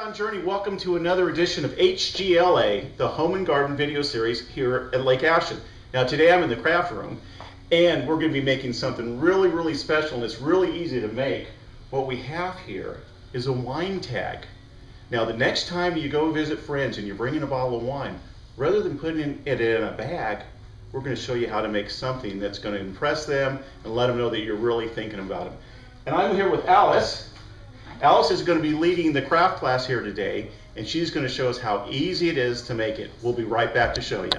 I'm Journey. Welcome to another edition of HGLA, the Home and Garden video series here at Lake Ashton. Now today I'm in the craft room and we're going to be making something really special, and it's really easy to make. What we have here is a wine tag. Now the next time you go visit friends and you're bringing a bottle of wine, rather than putting it in a bag, we're going to show you how to make something that's going to impress them and let them know that you're really thinking about them. And I'm here with Alice. Alice is going to be leading the craft class here today, and she's going to show us how easy it is to make it. We'll be right back to show you.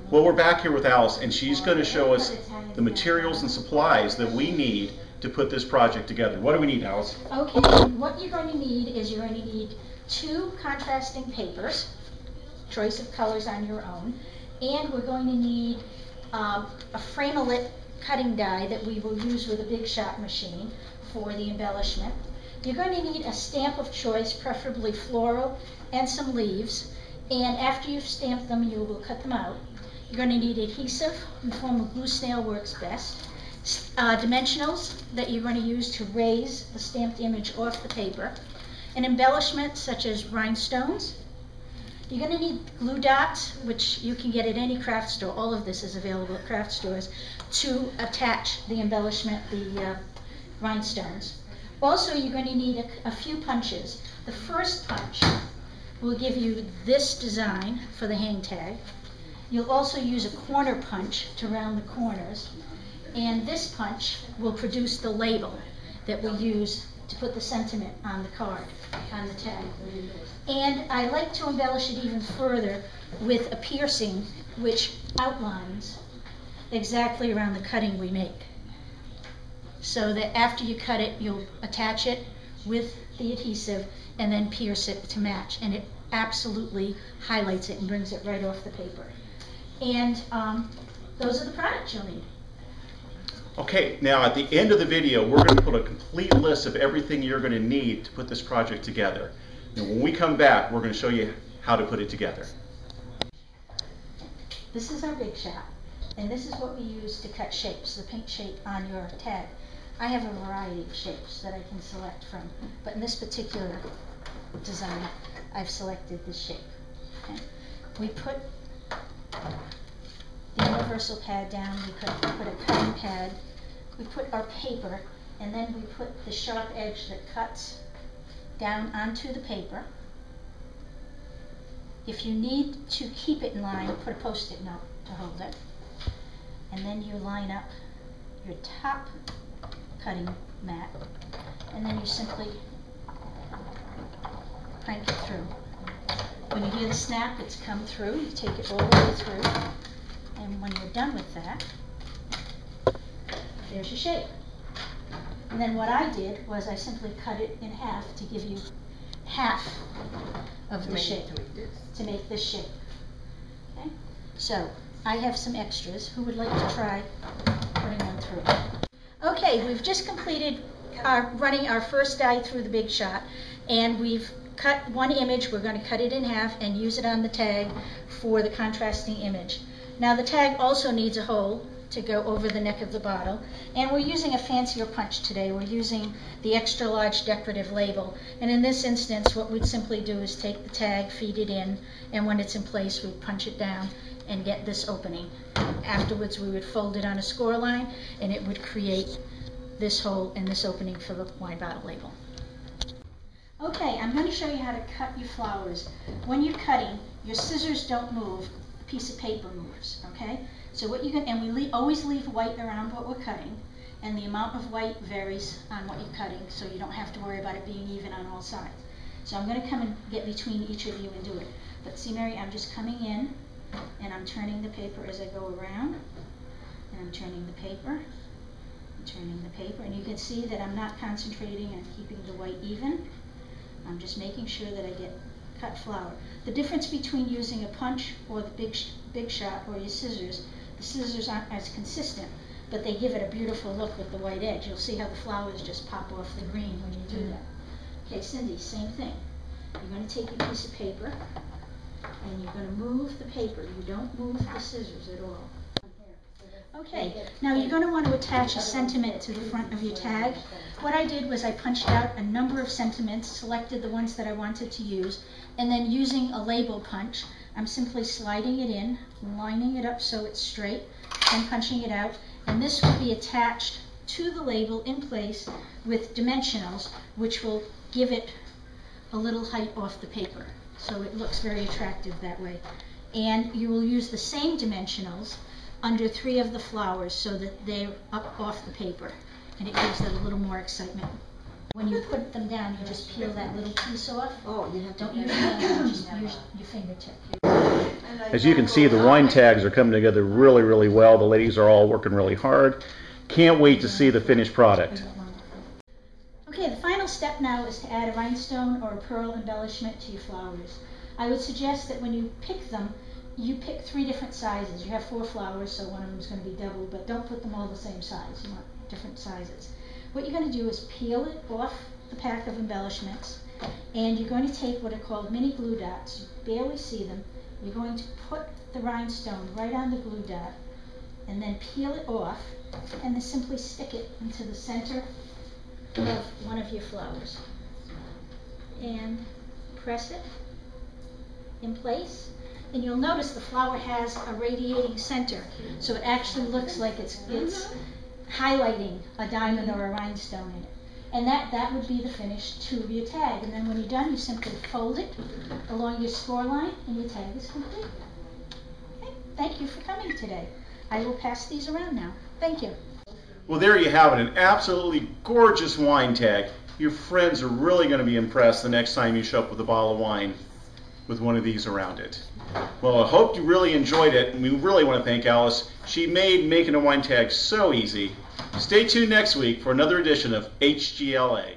Well, we're back here with Alice, and she's going to show us the materials and supplies that we need to put this project together. What do we need, Alice? Okay, what you're going to need is you're going to need 2 contrasting papers, choice of colors on your own, and we're going to need a framelit cutting die that we will use with a big shot machine for the embellishment. You're going to need a stamp of choice, preferably floral, and some leaves. And after you've stamped them, you will cut them out. You're going to need adhesive in the form of glue snail works best. Dimensionals that you're going to use to raise the stamped image off the paper. An embellishment such as rhinestones. You're going to need glue dots, which you can get at any craft store. All of this is available at craft stores, to attach the embellishment, the rhinestones. Also, you're going to need a few punches. The first punch will give you this design for the hang tag. You'll also use a corner punch to round the corners. And this punch will produce the label that we use to put the sentiment on the card, on the tag. And I like to embellish it even further with a piercing which outlines exactly around the cutting we make, so that after you cut it, you'll attach it with the adhesive and then pierce it to match, and it absolutely highlights it and brings it right off the paper. And those are the products you'll need. Okay, now at the end of the video, we're going to put a complete list of everything you're going to need to put this project together. And when we come back, we're going to show you how to put it together. This is our big shot, and this is what we use to cut shapes, the paint shape on your tag. I have a variety of shapes that I can select from, but in this particular design, I've selected this shape. Okay? We put the universal pad down, we put a cutting pad, we put our paper, and then we put the sharp edge that cuts down onto the paper. If you need to keep it in line, put a post-it note to hold it. And then you line up your top cutting mat, and then you simply crank it through. When you hear the snap, it's come through, you take it all the way through, and when you're done with that, there's your shape. And then what I did was I simply cut it in half to give you half of the shape, to make this shape. Okay? So I have some extras. Who would like to try putting one through? Okay, we've just completed running our first die through the big shot, and we've cut one image. We're going to cut it in half and use it on the tag for the contrasting image. Now the tag also needs a hole to go over the neck of the bottle, and we're using a fancier punch today. We're using the extra large decorative label, and in this instance what we'd simply do is take the tag, feed it in, and when it's in place we'd punch it down and get this opening. Afterwards we would fold it on a score line, and it would create this hole and this opening for the wine bottle label. Okay, I'm going to show you how to cut your flowers. When you're cutting, your scissors don't move, a piece of paper moves, okay? So what you can, and we always leave white around what we're cutting, and the amount of white varies on what you're cutting, so you don't have to worry about it being even on all sides. So I'm going to come and get between each of you and do it. But see, Mary, I'm just coming in, and I'm turning the paper as I go around, and I'm turning the paper, and turning the paper, and you can see that I'm not concentrating on keeping the white even. I'm just making sure that I get cut flower. The difference between using a punch or the big shot or your scissors, the scissors aren't as consistent, but they give it a beautiful look with the white edge. You'll see how the flowers just pop off the green when you do that. Okay, Cindy, same thing. You're going to take your piece of paper and you're going to move the paper. You don't move the scissors at all. Okay, now you're going to want to attach a sentiment to the front of your tag. What I did was I punched out a number of sentiments, selected the ones that I wanted to use, and then using a label punch, I'm simply sliding it in, lining it up so it's straight, and punching it out. And this will be attached to the label in place with dimensionals, which will give it a little height off the paper. So it looks very attractive that way. And you will use the same dimensionals under 3 of the flowers so that they're up off the paper, and it gives it a little more excitement. When you put them down, you just peel that little piece off. Oh, you have to. Don't use your hand, just use your fingertip. As you can see, the wine tags are coming together really, really well. The ladies are all working really hard. Can't wait to see the finished product. Okay, the final step now is to add a rhinestone or a pearl embellishment to your flowers. I would suggest that when you pick them, you pick 3 different sizes. You have 4 flowers, so one of them is going to be double, but don't put them all the same size. You want different sizes. What you're going to do is peel it off the pack of embellishments, and you're going to take what are called mini glue dots. You barely see them. You're going to put the rhinestone right on the glue dot, and then peel it off, and then simply stick it into the center of one of your flowers. And press it in place. And you'll notice the flower has a radiating center, so it actually looks like it's highlighting a diamond or a rhinestone in it. And that would be the finished to your tag. And then when you're done, you simply fold it along your score line, and your tag is complete. Okay, thank you for coming today. I will pass these around now. Thank you. Well, there you have it, an absolutely gorgeous wine tag. Your friends are really going to be impressed the next time you show up with a bottle of wine with one of these around it. Well, I hope you really enjoyed it, and we really want to thank Alice. She made making a wine tag so easy. Stay tuned next week for another edition of HGLA.